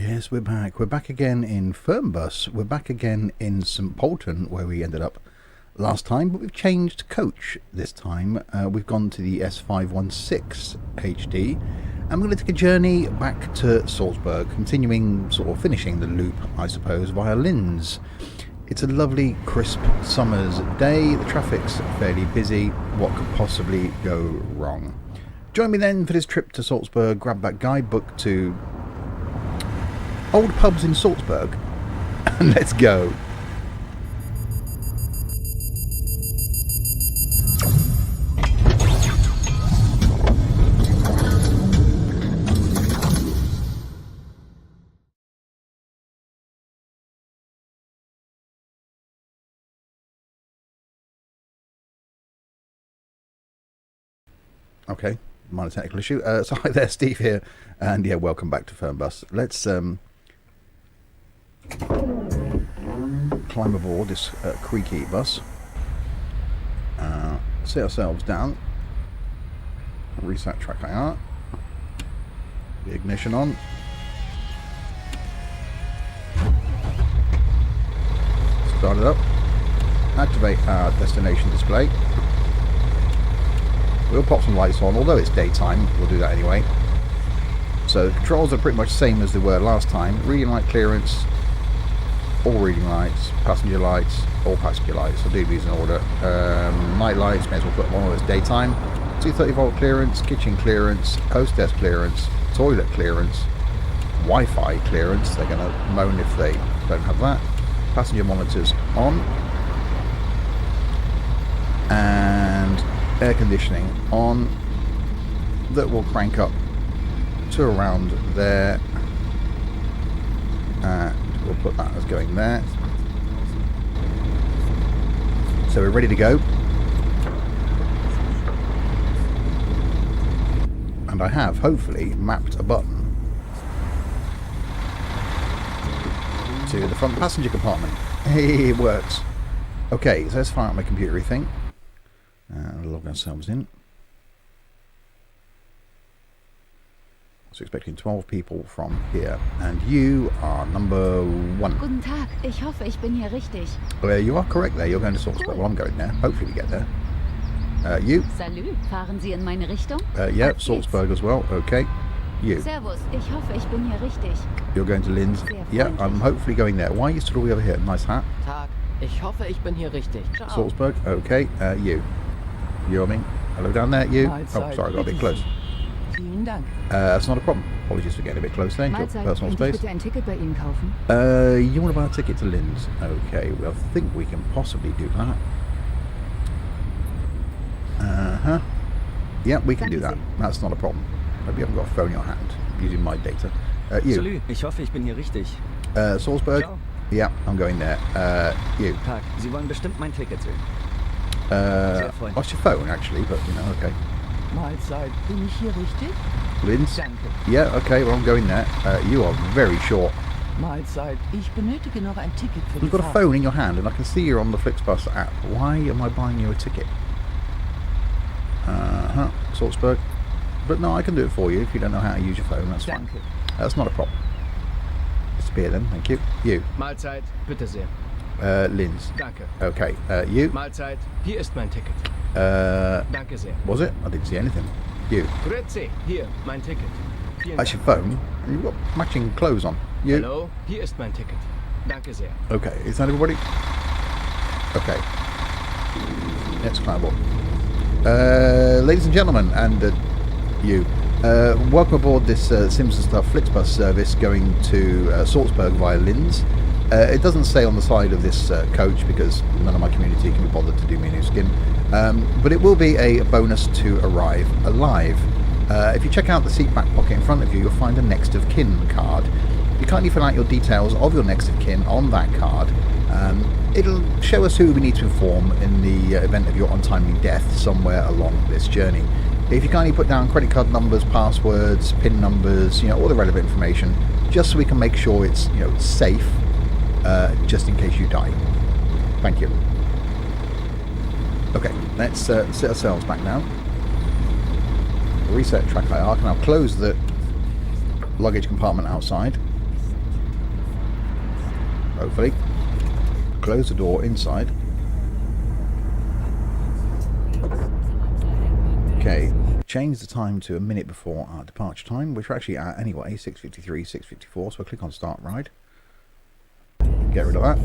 Yes, we're back. We're back again in Fernbus. We're back again in St.Polten, where we ended up last time, but we've changed coach this time. We've gone to the S516 HD, and we're going to take a journey back to Salzburg, continuing, sort of finishing the loop, I suppose, via Linz. It's a lovely, crisp summer's day. The traffic's fairly busy. What could possibly go wrong? Join me then for this trip to Salzburg. Grab that guidebook to old pubs in Salzburg, and let's go. Okay, minor technical issue. So hi there, Steve here, and yeah, welcome back to Fernbus. Let's climb aboard this creaky bus, sit ourselves down, reset track IR, the ignition on, start it up, activate our destination display. We'll pop some lights on, although it's daytime, we'll do that anyway. So the controls are pretty much the same as they were last time. Reading light clearance, all reading lights, passenger lights, all passenger lights. I'll do these in order. Night lights, may as well put them on while it's daytime. 230 volt clearance, kitchen clearance, hostess clearance, toilet clearance, Wi-Fi clearance. They're going to moan if they don't have that. Passenger monitors on. And air conditioning on. That will crank up to around there. We'll put that as going there. So we're ready to go. And I have, hopefully, mapped a button to the front passenger compartment. Hey, it works. Okay, so let's fire up my computery thing. Log ourselves in. So expecting 12 people from here, and you are number 1. Guten Tag, ich hoffe, ich bin hier richtig. You are correct there, you're going to Salzburg. Well, I'm going there. Hopefully we get there. You? Salut, fahren Sie in meine Richtung? Yeah, Salzburg as well. Okay. You? Servus, ich hoffe, ich bin hier richtig. You're going to Linz? Yeah, I'm hopefully going there. Why are you stood all the way over here? Nice hat. Tag, ich hoffe, ich bin hier richtig. Ciao. Salzburg, okay. You? You, I mean? Hello down there, you? Oh, sorry, I got a bit close. Vielen Dank. That's not a problem. Apologies for getting a bit close there. Your personal space. Bitte ein Ticket bei Ihnen kaufen? You want to buy a ticket to Linz? Okay, well, I think we can possibly do that. Yeah, we can do that. That's not a problem. Hope you haven't got a phone in your hand using my data. You? Salut, ich hoffe, ich bin hier richtig. Salzburg? Ciao. Yeah, I'm going there. You? Tag, Sie wollen bestimmt mein Ticket sehen. What's your phone, actually? But, you know, okay. Mahlzeit, bin ich hier richtig? Linz? Danke. Yeah, okay, well, I'm going there. You are very short. Mahlzeit, ich benötige noch ein Ticket für die You've got a Fahrt. phone in your hand, and I can see you're on the Flixbus app. Why am I buying you a ticket? Salzburg. But no, I can do it for you if you don't know how to use your phone. That's fine. Danke. That's not a problem. Disappear then, thank you. You? Mahlzeit, bitte sehr. Linz. Danke. Okay, you? Mahlzeit, hier ist mein Ticket. Danke sehr. Was it? I didn't see anything. You? Grüezi, hier, mein Ticket. Vielen That's Dank. your phone. And you've got matching clothes on. You? Hallo, hier ist mein Ticket. Danke sehr. Okay, is that everybody? Okay. Let's climb up. Ladies and gentlemen, and you, welcome aboard this Simpson Stuff Flixbus service going to Salzburg via Linz. It doesn't say on the side of this coach because none of my community can be bothered to do me a new skin, but it will be a bonus to arrive alive. If you check out the seat back pocket in front of you, you'll find a next of kin card. You kindly fill out your details of your next of kin on that card. It'll show us who we need to inform in the event of your untimely death somewhere along this journey. If you kindly put down credit card numbers, passwords, PIN numbers, all the relevant information, just so we can make sure it's safe, just in case you die. Thank you. Okay, let's sit ourselves back now. Reset track IR, and I'll close the luggage compartment outside. hopefully. Close the door inside. Okay, change the time to a minute before our departure time, which we're actually at anyway, 6:53, 6:54, so I'll click on start ride. Get rid of that.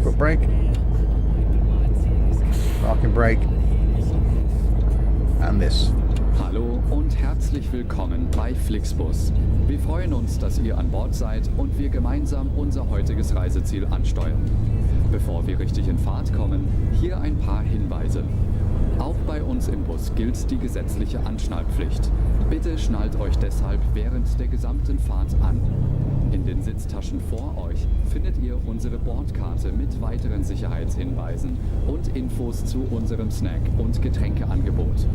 Foot brake. Parking brake. And this. Hallo und herzlich willkommen bei Flixbus. Wir freuen uns, dass ihr an Bord seid und wir gemeinsam unser heutiges Reiseziel ansteuern. Bevor wir richtig in Fahrt kommen, hier ein paar Hinweise. Auch bei uns im Bus gilt die gesetzliche Anschnallpflicht. Bitte schnallt euch deshalb während der gesamten Fahrt an. In den Sitztaschen vor euch findet ihr unsere Bordkarte mit weiteren Sicherheitshinweisen und Infos zu unserem Snack- und Getränkeangebot.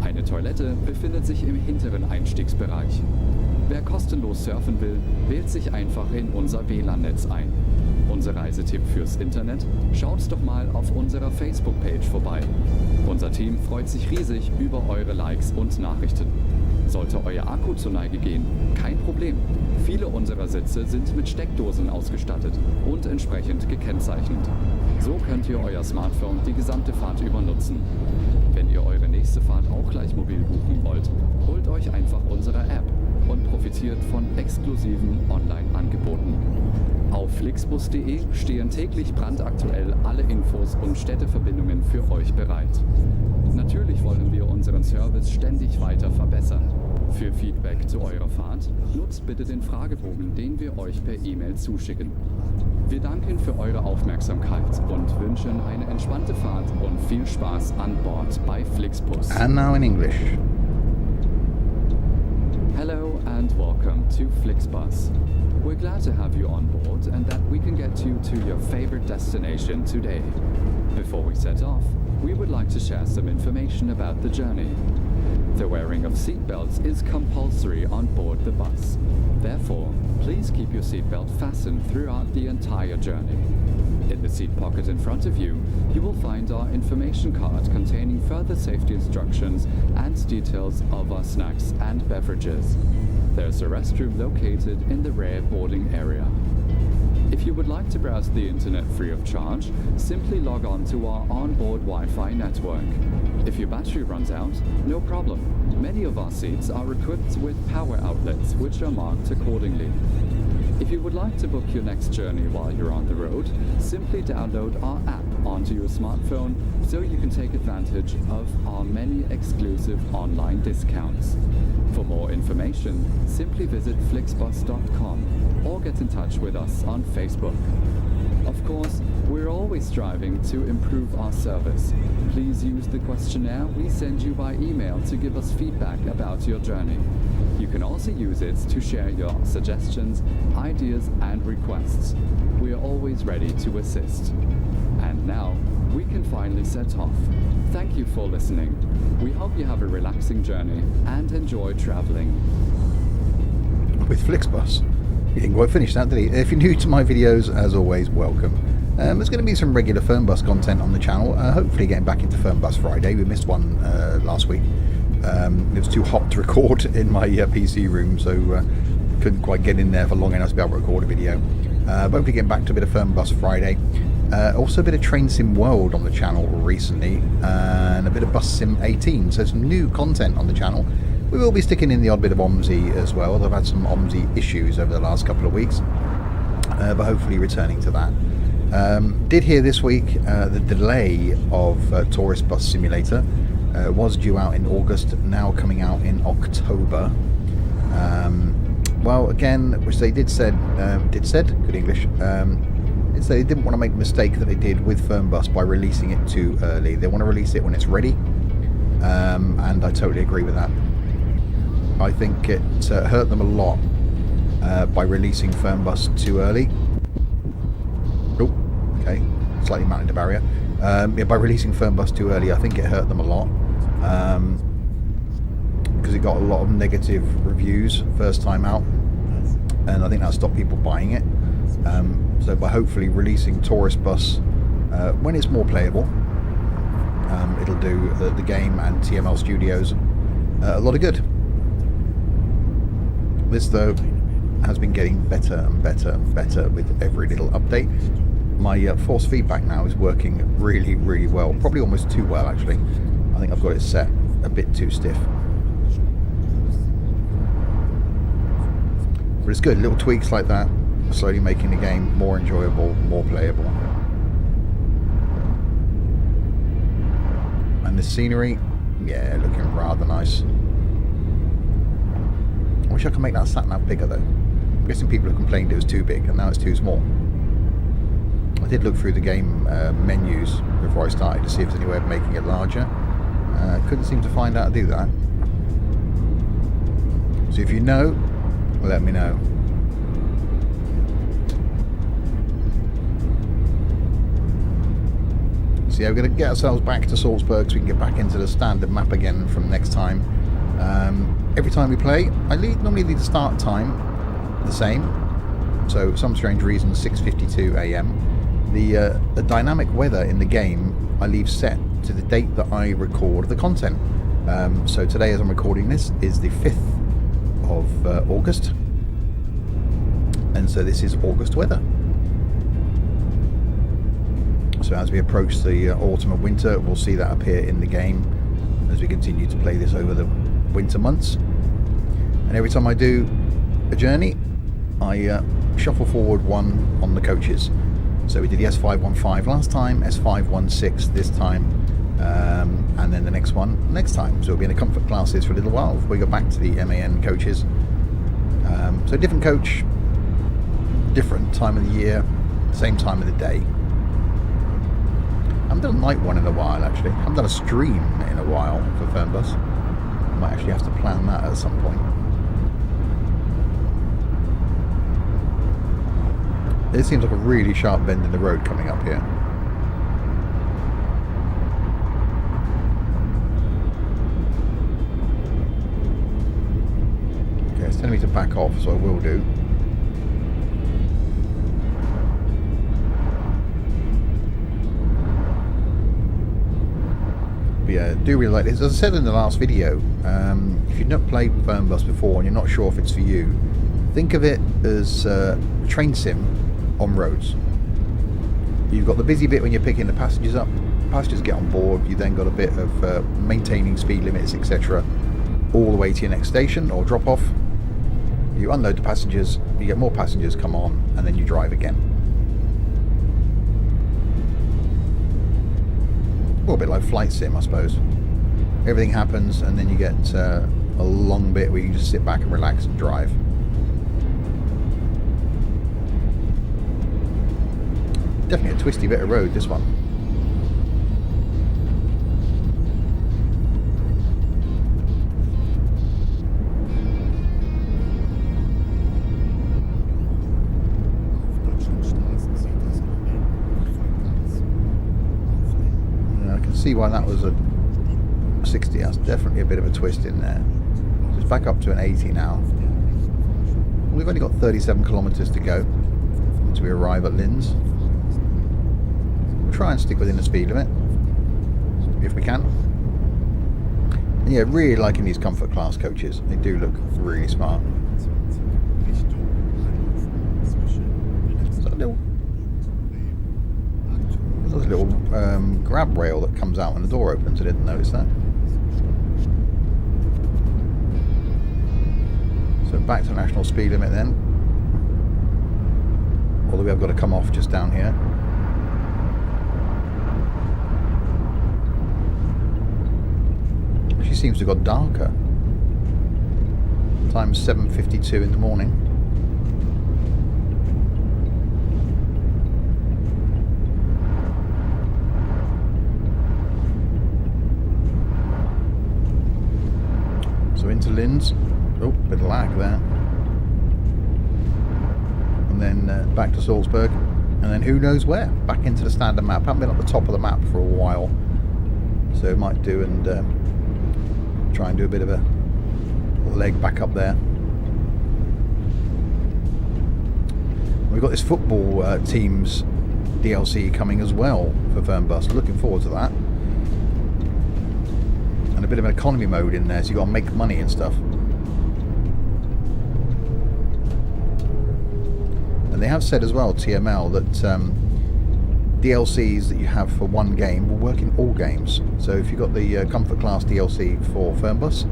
Eine Toilette befindet sich im hinteren Einstiegsbereich. Wer kostenlos surfen will, wählt sich einfach in unser WLAN-Netz ein. Unser Reisetipp fürs Internet? Schaut doch mal auf unserer Facebook-Page vorbei. Unser Team freut sich riesig über eure Likes und Nachrichten. Sollte euer Akku zur Neige gehen, kein Problem. Viele unserer Sitze sind mit Steckdosen ausgestattet und entsprechend gekennzeichnet. So könnt ihr euer Smartphone die gesamte Fahrt über nutzen. Wenn ihr eure nächste Fahrt auch gleich mobil buchen wollt, holt euch einfach unsere App und profitiert von exklusiven Online-Angeboten. Auf flixbus.de stehen täglich brandaktuell alle Infos und Städteverbindungen für euch bereit. Natürlich wollen wir unseren Service ständig weiter verbessern. Für Feedback zu eurer Fahrt nutzt bitte den Fragebogen, den wir euch per E-Mail zuschicken. Wir danken für eure Aufmerksamkeit und wünschen eine entspannte Fahrt und viel Spaß an Bord bei Flixbus. And now in English. Hello and welcome to Flixbus. We're glad to have you on board and that we can get you to your favorite destination today. Before we set off, we would like to share some information about the journey. The wearing of seatbelts is compulsory on board the bus. Therefore, please keep your seatbelt fastened throughout the entire journey. In the seat pocket in front of you, you will find our information card containing further safety instructions and details of our snacks and beverages. There's a restroom located in the rear boarding area. If you would like to browse the internet free of charge, simply log on to our onboard Wi-Fi network. If your battery runs out, no problem. Many of our seats are equipped with power outlets, which are marked accordingly. If you would like to book your next journey while you're on the road, simply download our app onto your smartphone so you can take advantage of our many exclusive online discounts. For more information, simply visit flixbus.com or get in touch with us on Facebook. Of course, we're always striving to improve our service. Please use the questionnaire we send you by email to give us feedback about your journey. You can also use it to share your suggestions, ideas, and requests. We are always ready to assist. And now, we can finally set off. Thank you for listening. We hope you have a relaxing journey and enjoy traveling. With Flixbus. He didn't quite finish that, did he? If you're new to my videos, as always, welcome. There's going to be some regular Fernbus content on the channel. Hopefully getting back into Fernbus Friday. We missed one last week. It was too hot to record in my PC room, so couldn't quite get in there for long enough to be able to record a video. But hopefully getting back to a bit of Fernbus Friday. Also a bit of Train Sim World on the channel recently, and a bit of Bus Sim 18, so some new content on the channel. We will be sticking in the odd bit of OMSI as well. I've had some OMSI issues over the last couple of weeks, but hopefully returning to that. Did hear this week the delay of Tourist Bus Simulator was due out in August, now coming out in October. Well, again, which they did said, good English, it's they didn't want to make the mistake that they did with Fernbus by releasing it too early. They want to release it when it's ready, and I totally agree with that. I think it hurt them a lot by releasing Fernbus too early. Oh, okay, slightly mounted the barrier. By releasing Fernbus too early, I think it hurt them a lot, because it got a lot of negative reviews first time out, and I think that stopped people buying it. So by hopefully releasing Tourist Bus when it's more playable, it'll do the game and TML Studios a lot of good. This, though, has been getting better and better and better with every little update. My force feedback now is working really, really well. Probably almost too well, actually. I think I've got it set a bit too stiff. But it's good. Little tweaks like that are slowly making the game more enjoyable, more playable. And the scenery, yeah, looking rather nice. I wish I could make that sat-nav bigger though. I'm guessing people have complained it was too big and now it's too small. I did look through the game menus before I started to see if there's any way of making it larger. Couldn't seem to find out how to do that. So if you know, let me know. So yeah, we're going to get ourselves back to Salzburg so we can get back into the standard map again from next time. Every time we play, I normally leave the start time the same. So for some strange reason, 6:52 AM. The dynamic weather in the game I leave set to the date that I record the content. So today, as I'm recording this, is the 5th of August. And so this is August weather. So as we approach the autumn and winter, we'll see that appear in the game as we continue to play this over the winter months. And every time I do a journey, I shuffle forward one on the coaches. So we did the S515 last time, S516 this time, and then the next one next time. So we'll be in the comfort classes for a little while before we go back to the MAN coaches. So different coach, different time of the year, same time of the day. I haven't done a night one in a while, actually. I haven't done a stream in a while for Fernbus. I might actually have to plan that at some point. It seems like a really sharp bend in the road coming up here. Okay, it's telling me to back off, so I will do. But yeah, I do really like this. As I said in the last video, if you've not played Fernbus before and you're not sure if it's for you, think of it as a train sim on roads. You've got the busy bit when you're picking the passengers up. Passengers get on board. You then got a bit of maintaining speed limits, etc., all the way to your next station or drop off. You unload the passengers, you get more passengers come on, and then you drive again. Well, a bit like flight sim, I suppose. Everything happens, and then you get a long bit where you can just sit back and relax and drive. Definitely a twisty bit of road, this one. I can see why that was a 60. That's definitely a bit of a twist in there. So it's back up to an 80 now. We've only got 37 kilometers to go until we arrive at Linz. Try and stick within the speed limit if we can. And yeah, really liking these comfort class coaches. They do look really smart. There's a little grab rail that comes out when the door opens. I didn't notice that. So back to national speed limit then. Although we have got to come off just down here. Seems to have got darker. Time's 7:52 in the morning. So into Linz. Oh, bit of lag there. And then back to Salzburg. And then who knows where? Back into the standard map. I haven't been at the top of the map for a while. So it might do and try and do a bit of a leg back up there. We've got this football teams DLC coming as well for Fernbus. Looking forward to that. And a bit of an economy mode in there, so you've got to make money and stuff. have said as well, TML, that DLCs that you have for one game will work in all games. So if you've got the Comfort Class DLC for Fernbus,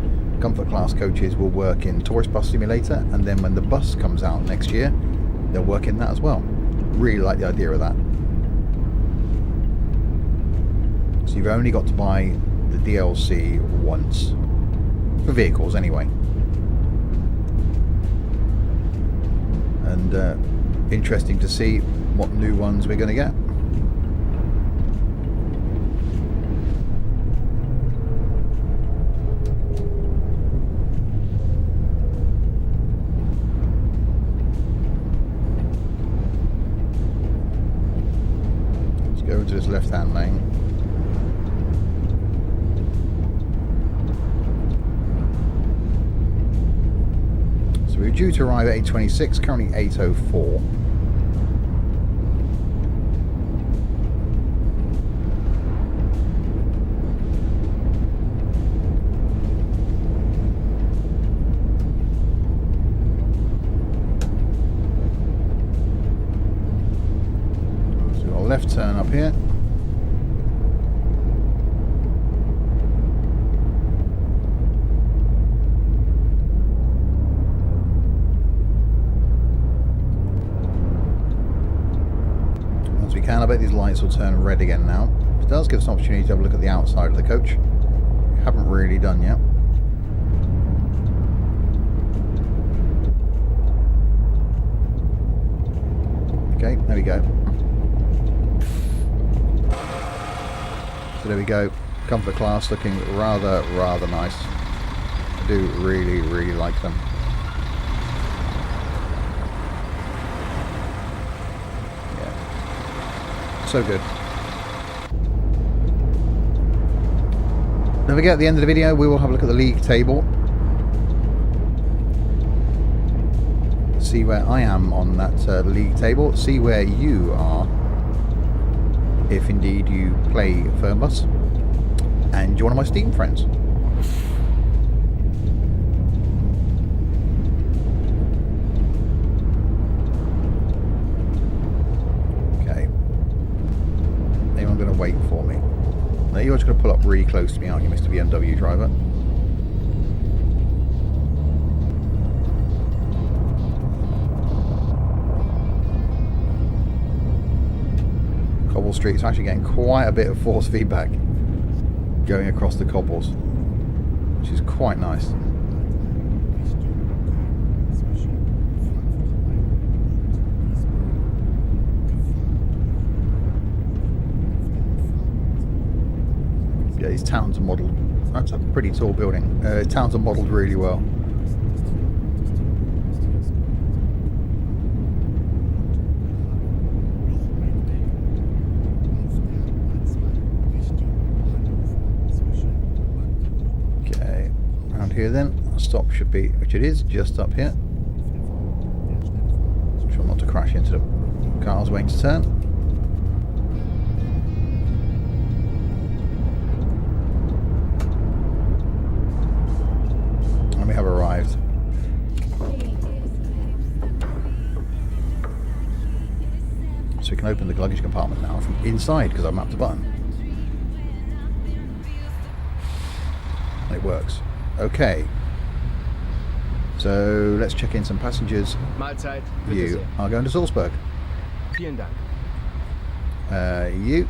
Comfort Class coaches will work in Tourist Bus Simulator, and then when the bus comes out next year, they'll work in that as well. Really like the idea of that. So you've only got to buy the DLC once. For vehicles, anyway. And interesting to see what new ones we're going to get. Let's go into this left-hand lane. So we're due to arrive at 8:26, currently 8:04. So we've got a left turn up here. I bet these lights will turn red again now. It does give us an opportunity to have a look at the outside of the coach. We haven't really done yet. Okay, there we go. So there we go. Comfort Class looking rather nice. I do really like them. So good. Don't forget, at the end of the video we will have a look at the league table, see where I am on that league table, see where you are if indeed you play Fernbus, and you're one of my Steam friends. Wait for me. Now you're just going to pull up really close to me, aren't you, Mr. BMW driver? Cobble Street's actually getting quite a bit of force feedback going across the cobbles, which is quite nice. Yeah, these towns are modelled. That's a pretty tall building. Towns are modelled really well. Okay, around here then. Our stop should be, which it is, just up here. So try not to crash into the cars waiting to turn. We have arrived. So we can open the luggage compartment now from inside because I've mapped a button. And it works. Okay. So let's check in some passengers. Mahlzeit. Bitte You sehr. are going to Salzburg. Vielen Dank. You.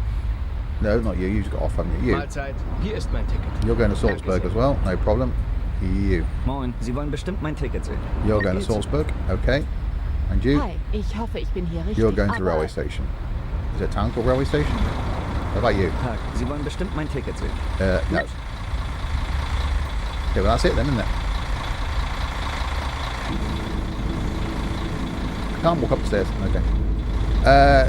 No, not you. You've got off, haven't you? You. Mahlzeit. Hier ist mein Ticket. You're going to Salzburg as well. No problem. You. Moin, Sie wollen bestimmt mein Ticket sehen. You're going to Salzburg. Okay. And you? Hi, ich hoffe, ich bin hier richtig. You're going to the aber- railway station. Is it a town called railway station? How about you? Tag, Sie wollen bestimmt mein Ticket sehen. No. Yeah, well that's it then, isn't it? Can't walk up the stairs. Okay.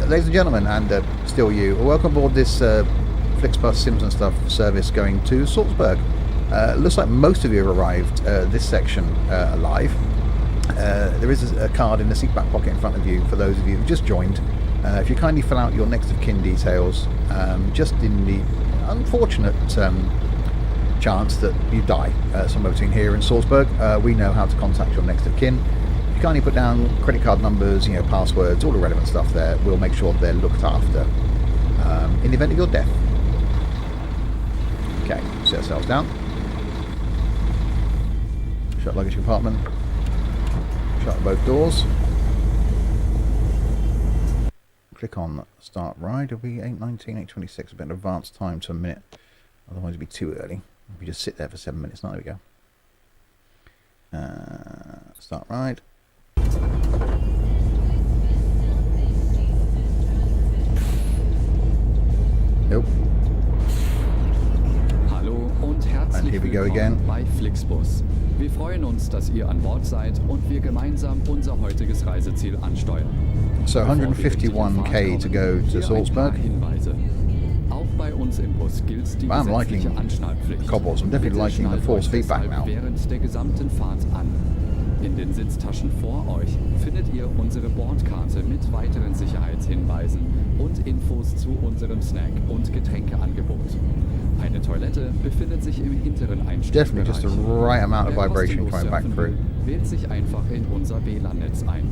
Ladies and gentlemen, and still you, welcome aboard this Flixbus Sims and Stuff service going to Salzburg. Looks like most of you have arrived this section alive. There is a card in the seat back pocket in front of you for those of you who just joined. If you kindly fill out your next of kin details, just in the unfortunate chance that you die somewhere between here and Salzburg, we know how to contact your next of kin. You kindly put down credit card numbers, you know, passwords, all the relevant stuff there. We'll make sure they're looked after in the event of your death. Okay, set ourselves down. Shut luggage compartment. Shut both doors. Click on start ride. It'll be 8:19, 8:26. A bit of advance time to a minute. Otherwise it'd be too early. If we just sit there for 7 minutes. Now, there we go. Start ride. Nope. Hallo und herzlich here we go willkommen again. bei Flixbus. Wir freuen uns, dass ihr an Bord seid und wir gemeinsam unser heutiges Reiseziel ansteuern. So 151k to go to Salzburg. Auch bei uns im Bus gilt die I'm gesetzliche liking Anschnallpflicht. Cobbles. I'm definitely Bitte liking the schnallt force euch feedback deshalb now. während der gesamten Fahrt an. In den Sitztaschen vor euch findet ihr unsere Bordkarte mit weiteren Sicherheitshinweisen und Infos zu unserem Snack- und Getränkeangebot. Eine Toilette befindet sich im hinteren Einstiegsbereich. Definitely just the right amount of Wer vibration kostenlos coming back surfen through. will, wählt sich einfach in unser WLAN-Netz ein.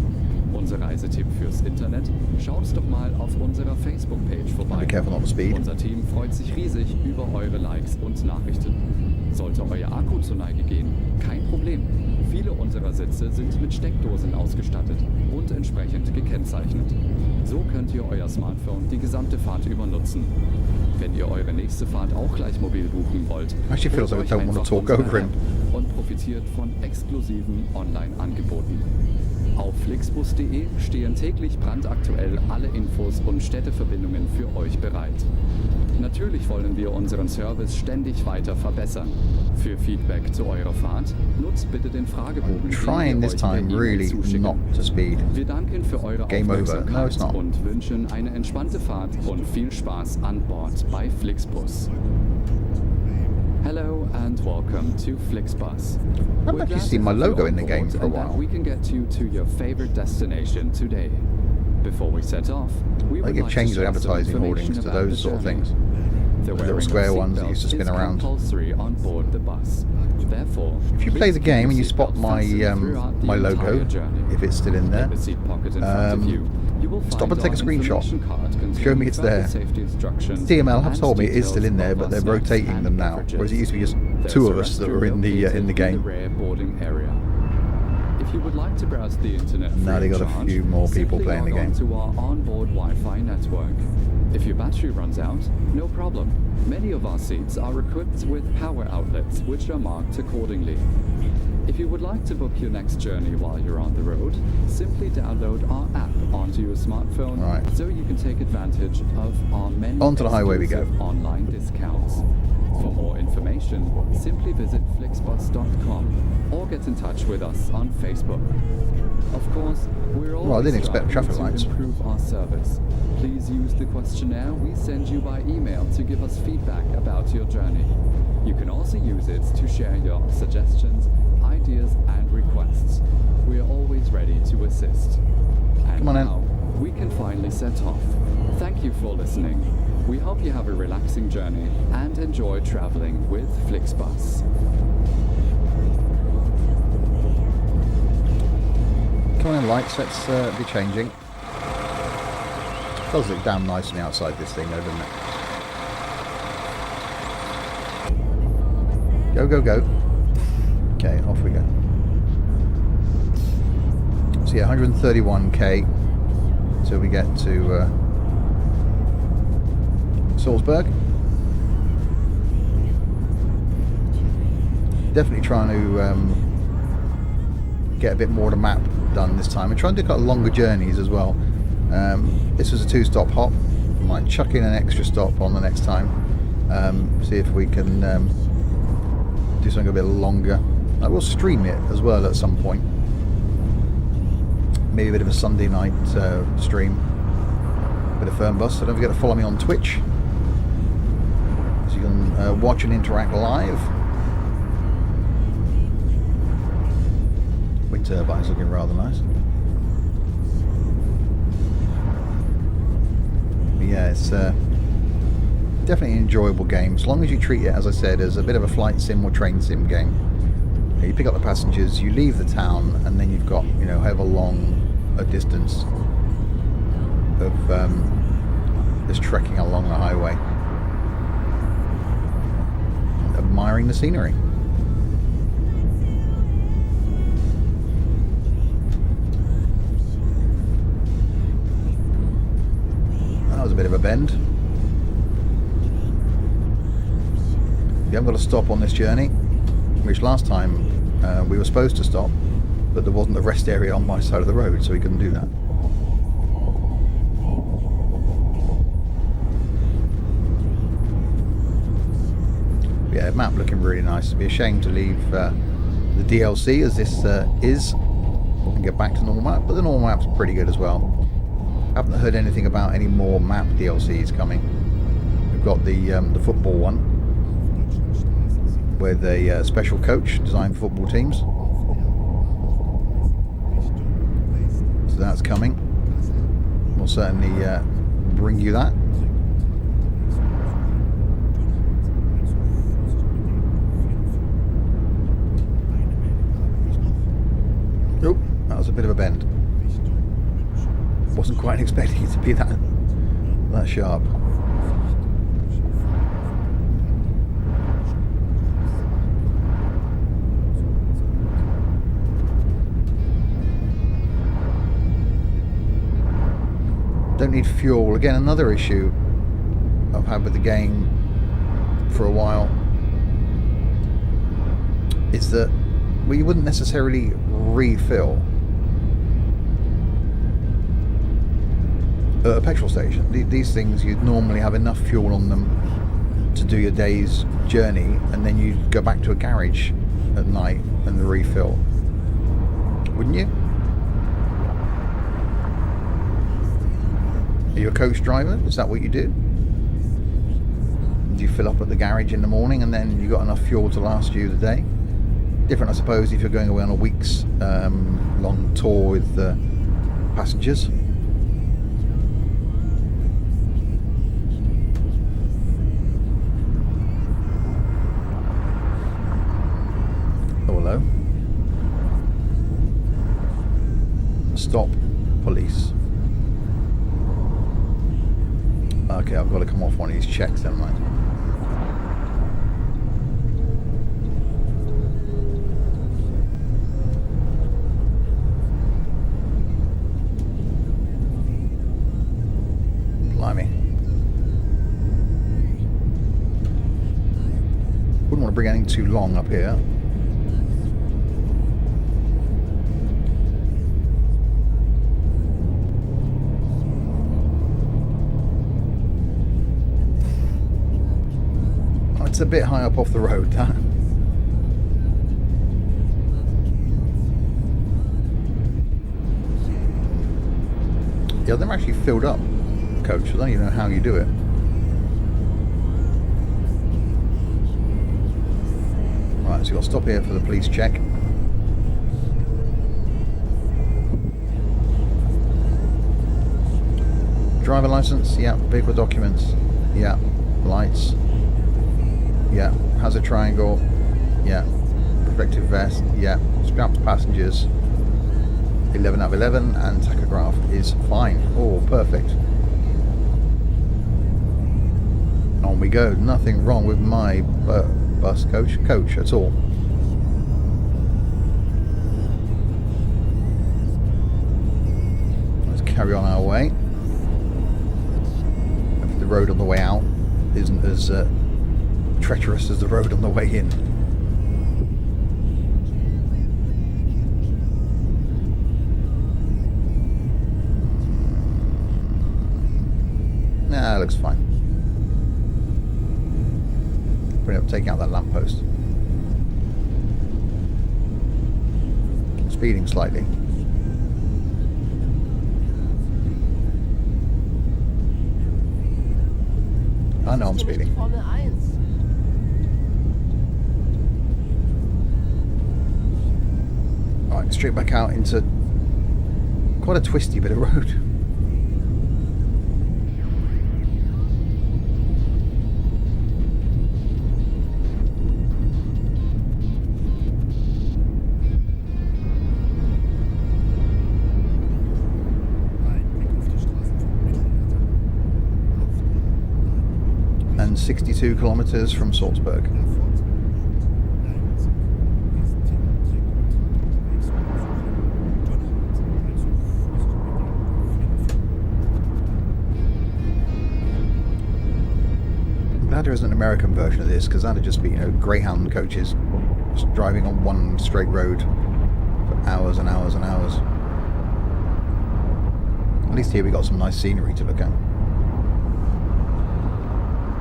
Unser Reisetipp fürs Internet? Schaut doch mal auf unserer Facebook-Page vorbei. Be careful not to speed. Unser Team freut sich riesig über eure Likes und Nachrichten. Sollte euer Akku zur Neige gehen, kein Problem. Viele unserer Sitze sind mit Steckdosen ausgestattet und entsprechend gekennzeichnet. So könnt ihr euer Smartphone die gesamte Fahrt über nutzen. Wenn ihr eure nächste Fahrt auch gleich mobil buchen wollt, Actually feels like I holt euch don't want to einfach talk unsere over him. App und profitiert von exklusiven Online-Angeboten. Auf flixbus.de stehen täglich brandaktuell alle Infos und Städteverbindungen für euch bereit. Natürlich wollen wir unseren Service ständig weiter verbessern. Für Feedback zu eurer Fahrt nutzt bitte den Fragebogen, Trying den wir this euch per time E-Mail really zuschicken. not to speed. Wir danken für eure Game over. No, it's Aufmerksamkeit not. und wünschen eine entspannte Fahrt und viel Spaß an Bord bei Flixbus. Hello and welcome to Flixbus. I've We're actually glad seen to my have you logo on in the game board for a and that while. we can get you to your favorite destination today. Before we set off, we would They've like changed to the share some advertising information hoardings to about those the sort of journey. things. The little wearing square of ones that used to seatbelts spin is around. compulsory on board the bus. Therefore, If you play the please game and keep you your spot seatbelt my fastened throughout the my entire logo, journey. if it's still in there, In the seat pocket in front of you, you will stop find and take a our screenshot. information card containing Show me it's further there. safety instructions TML have and told me it is still in details there, of but our they're snacks rotating and them now. beverages. Whereas it used to be just There's two a of us that were in restroom the located game. rear boarding area. If you would like to browse the internet Now they free of got a charge, few more people simply playing the log on game. to our onboard Wi-Fi network. If your battery runs out, no problem. Many of our seats are equipped with power outlets, which are marked accordingly. If you would like to book your next journey while you're on the road, simply download our app onto your smartphone, Right. so you can take advantage of our many Onto the highway we go. exclusive online discounts. For more information, simply visit flixbus.com or get in touch with us on Facebook. Of course, we're always Well, I didn't expect striving traffic to lights. improve our service. Please use the questionnaire we send you by email to give us feedback about your journey. You can also use it to share your suggestions, ideas, and requests. We are always ready to assist. And Come on in. now, we can finally set off. Thank you for listening. We hope you have a relaxing journey and enjoy traveling with Flixbus. Come on in, lights, let's be changing. Does look damn nice on the outside, this thing, though, doesn't it? Go, go, go. Okay, off we go. So yeah, 131k till we get to Salzburg. Definitely trying to get a bit more of the map done this time and trying to do longer journeys as well. This was a 2-stop hop. Might chuck in an extra stop on the next time. See if we can do something a bit longer. I will stream it as well at some point. Maybe a bit of a Sunday night stream. Bit of Fernbus. So don't forget to follow me on Twitch, so you can watch and interact live. Wind turbine's looking rather nice. But yeah, it's definitely an enjoyable game, as long as you treat it, as I said, as a bit of a flight sim or train sim game. You pick up the passengers, you leave the town, and then you've got, you know, however long a distance of just trekking along the highway, admiring the scenery. That was a bit of a bend. You haven't got to stop on this journey, which last time we were supposed to stop, but there wasn't a rest area on my side of the road, so we couldn't do that. Yeah, map looking really nice. It'd be a shame to leave the DLC as this is and get back to normal map, but the normal map's pretty good as well. Haven't heard anything about any more map DLCs coming. We've got the football one with a special coach designed for football teams. So that's coming. We'll certainly bring you that. Oh, that was a bit of a bend. Wasn't quite expecting it to be that sharp. Don't need fuel. Again, another issue I've had with the game for a while is that we wouldn't necessarily refill at a petrol station. These things, you'd normally have enough fuel on them to do your day's journey, and then you'd go back to a garage at night and refill. Wouldn't you? Are you a coach driver? Is that what you do? Do you fill up at the garage in the morning and then you got enough fuel to last you the day? Different, I suppose, if you're going away on a week's long tour with passengers. Oh, hello. Stop, police. Okay, I've got to come off one of these checks, haven't I? Blimey. Wouldn't want to bring anything too long up here. It's a bit high up off the road, that. Yeah, I've never actually filled up, coach. I don't even know how you do it. Right, so you'll stop here for the police check. Driver license, yeah. Vehicle documents, yeah. Lights. Yeah, hazard triangle, yeah, protective vest, yeah, strapped passengers, 11 out of 11, and tachograph is fine. Oh, perfect. On we go. Nothing wrong with my bus coach at all. Let's carry on our way. Hopefully the road on the way out isn't as treacherous as the road on the way in. Nah, looks fine. Bring up, take out that lamppost. Speeding slightly. I know I'm speeding. Right, straight back out into quite a twisty bit of road. 62 kilometers from Salzburg. I'm glad there isn't an American version of this, because that'd just be, Greyhound coaches just driving on one straight road for hours and hours and hours. At least here we got some nice scenery to look at.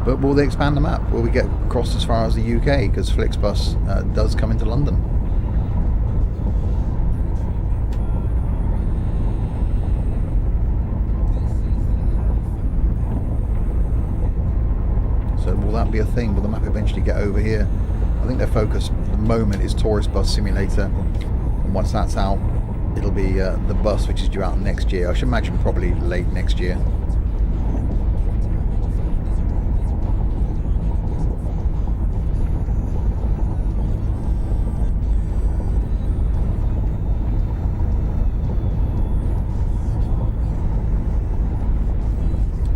But will they expand the map? Will we get across as far as the UK? Because Flixbus does come into London. So will that be a thing? Will the map eventually get over here? I think their focus at the moment is Tourist Bus Simulator. And once that's out, it'll be the bus, which is due out next year. I should imagine probably late next year.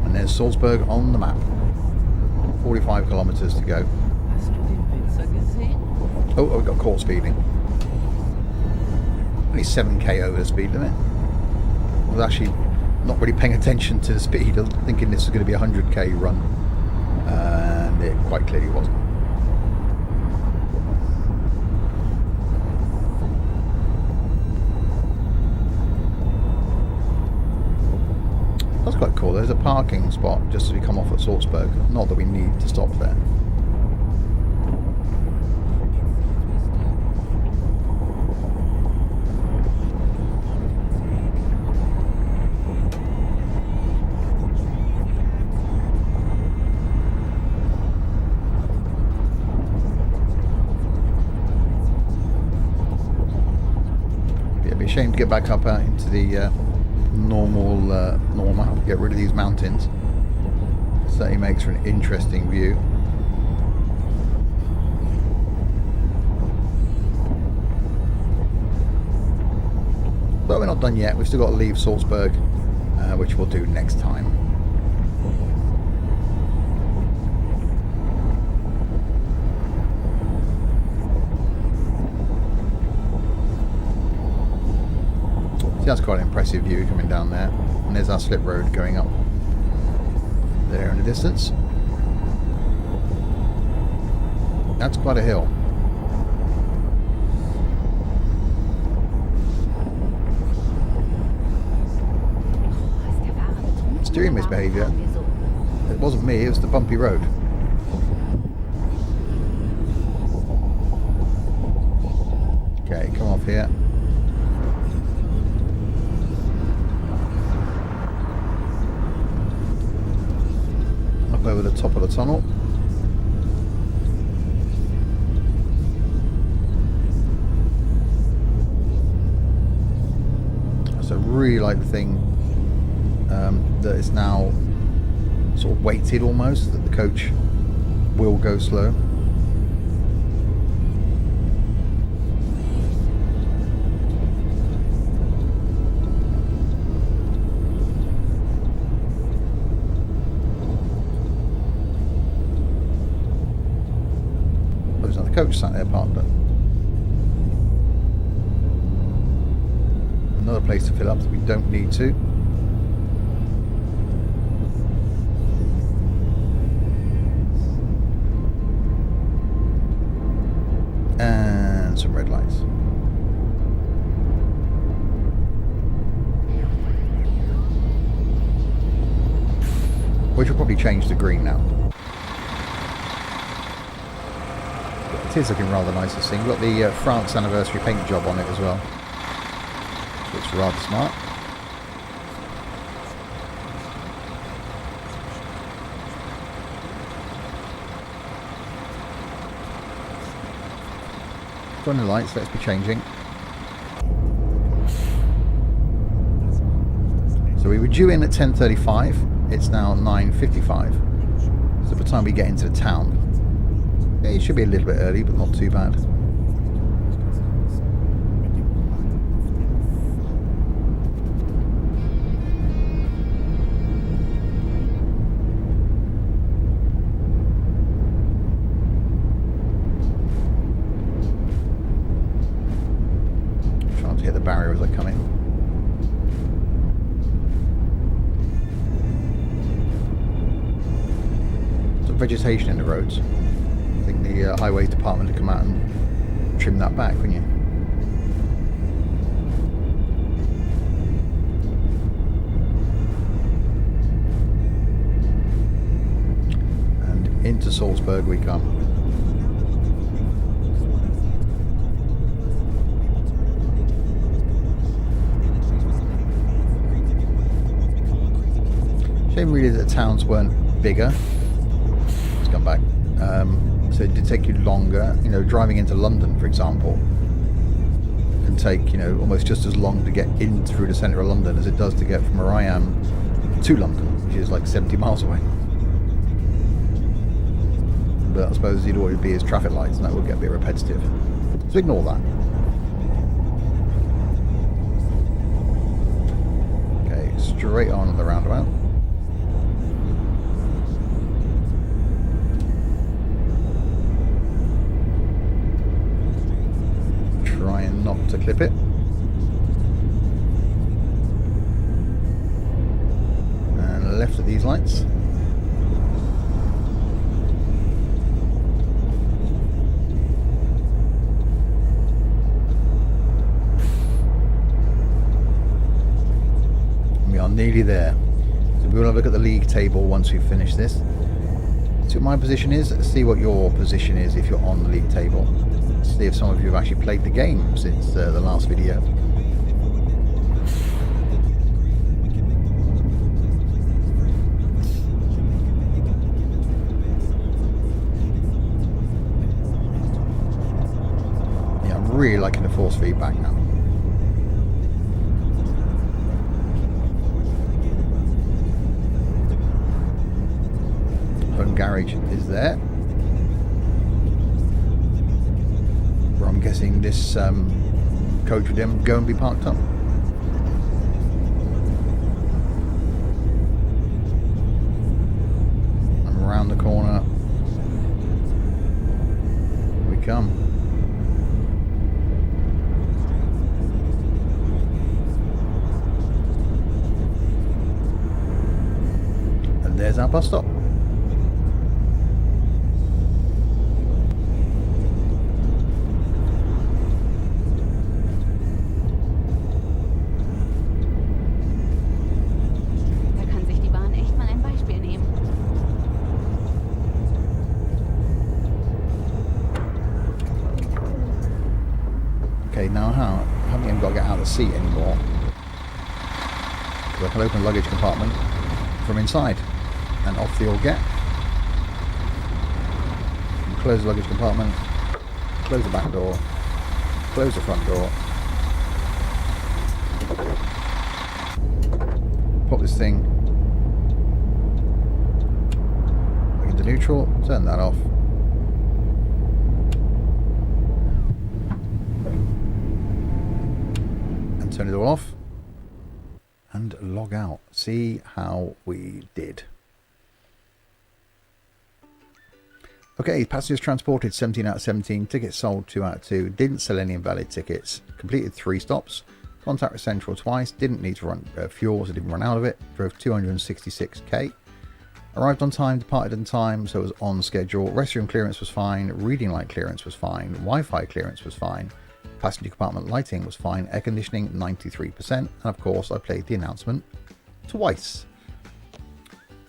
And there's Salzburg on the map. 45 kilometers to go. Oh, we got caught speeding. Only 7k over the speed limit. I was actually not really paying attention to the speed, thinking this was going to be a 100k run, and it quite clearly wasn't. That's quite cool. There's a parking spot just as we come off at Salzburg. Not that we need to stop there. Shame to get back up out into the normal map, get rid of these mountains. Certainly makes for an interesting view. But we're not done yet. We've still got to leave Salzburg, which we'll do next time. That's quite an impressive view coming down there, and there's our slip road going up there in the distance. That's quite a hill. Steering misbehaviour. It wasn't me, it was the bumpy road. Okay, come off here. Over the top of the tunnel. So I really like the thing that it's now sort of weighted almost, that the coach will go slow. Coach sat there parked up. Another place to fill up that we don't need to. And some red lights. Which will probably change to green now. It is looking rather nice this thing. We've got the France anniversary paint job on it as well. So it's rather smart. Join the lights, let's be changing. So we were due in at 10:35. It's now 9:55. So by the time we get into the town, it should be a little bit early, but not too bad. vegetation in the roads. I think the highways department would come out and trim that back, wouldn't you? And into Salzburg we come. Shame really that the towns weren't bigger. Let's come back. So it did take you longer. You know, driving into London, for example, can take, you know, almost just as long to get in through the centre of London as it does to get from where I am to London, which is like 70 miles away. But I suppose you'd always be as traffic lights, and that would get a bit repetitive. So ignore that. Okay, straight on the roundabout. Trying not to clip it. And left of these lights. We are nearly there. So we will have a look at the league table once we finish this. See what my position is, see what your position is if you're on the league table. See if some of you have actually played the game since the last video. Yeah, I'm really liking the force feedback now. Home garage is there. I'm guessing this coach would then go and be parked up. And around the corner we come. And there's our bus stop. Okay, now I haven't even got to get out of the seat anymore. Because I can open the luggage compartment from inside. And off they all get. And close the luggage compartment. Close the back door. Close the front door. Pop this thing back into neutral. Turn that off. Turn it all off and log out. See how we did. Okay, passengers transported 17 out of 17, tickets sold 2 out of 2, didn't sell any invalid tickets, completed 3 stops, contacted Central twice, didn't need to run fuel, so didn't run out of it, drove 266k, arrived on time, departed on time, so it was on schedule, restroom clearance was fine, reading light clearance was fine, Wi-Fi clearance was fine, passenger compartment lighting was fine, air conditioning 93%, and of course I played the announcement twice.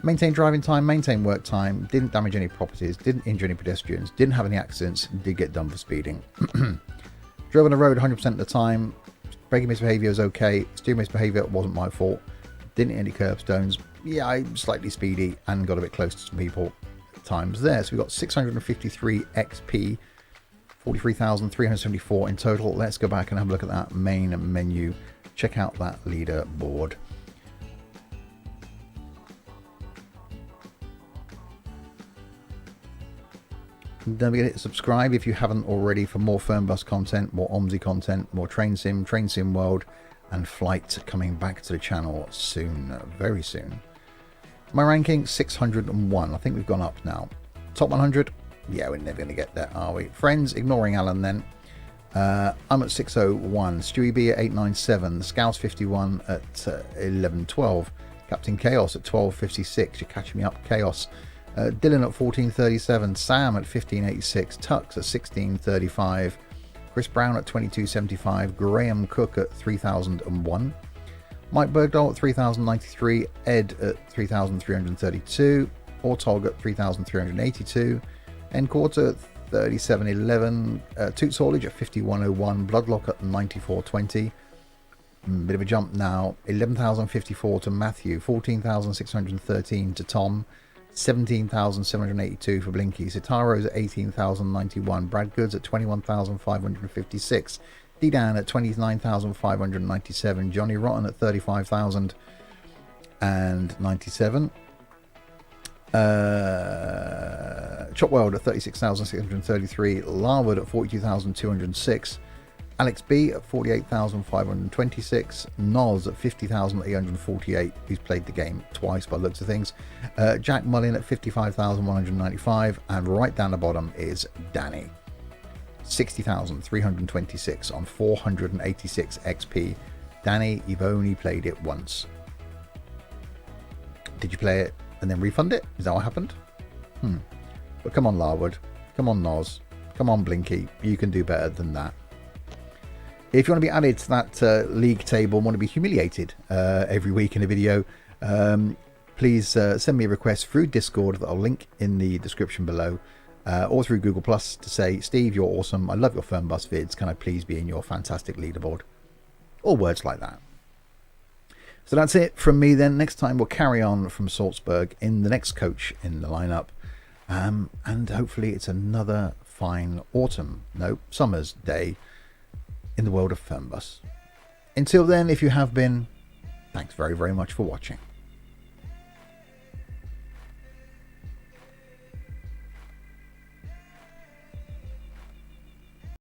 Maintained driving time, maintained work time, didn't damage any properties, didn't injure any pedestrians, didn't have any accidents, did get done for speeding. Drove on the road 100% of the time, braking misbehaviour was okay, steering misbehaviour wasn't my fault, didn't hit any curbstones, yeah, I'm slightly speedy and got a bit close to some people at times there. So we got 653 XP, 43,374 in total. Let's go back and have a look at that main menu. Check out that leaderboard. Don't forget to subscribe if you haven't already for more Fernbus content, more OMSI content, more Train Sim World, and Flight coming back to the channel soon, very soon. My ranking 601. I think we've gone up now. Top 100. Yeah, we're never going to get there, are we? Friends, ignoring Alan then. I'm at 601. Stewie B at 897. Scouse 51 at 1112. Captain Chaos at 1256. You're catching me up, Chaos. Dylan at 1437, Sam at 1586, Tux at 1635, Chris Brown at 2275, Graham Cook at 3001, Mike Bergdahl at 3093, Ed at 3332, Ortog at 3382, Enquarter at 3711, Toots Haulage at 5101, Bloodlock at 9420. Bit of a jump now. 11,054 to Matthew, 14,613 to Tom, 17,782 for Blinky, Sitaro's at 18,091, Brad Goods at 21,556, D-Dan at 29,597, Johnny Rotten at 35,097, Chopweld at 36,633, Larwood at 42,206, Alex B at 48,526, Noz at 50,848, who's played the game twice by the looks of things, Jack Mullin at 55,195, and right down the bottom is Danny, 60,326 on 486 XP. Danny, you've only played it once. Did you play it and then refund it? Is that what happened? But come on, Larwood. Come on, Noz. Come on, Blinky. You can do better than that. If you want to be added to that league table and want to be humiliated every week in a video, please send me a request through Discord that I'll link in the description below, or through Google Plus to say, Steve, you're awesome. I love your Fernbus vids. Can I please be in your fantastic leaderboard? Or words like that. So that's it from me then. Next time we'll carry on from Salzburg in the next coach in the lineup. And hopefully it's another fine summer's day in the world of Fernbus. Until then, if you have been, thanks very, very much for watching.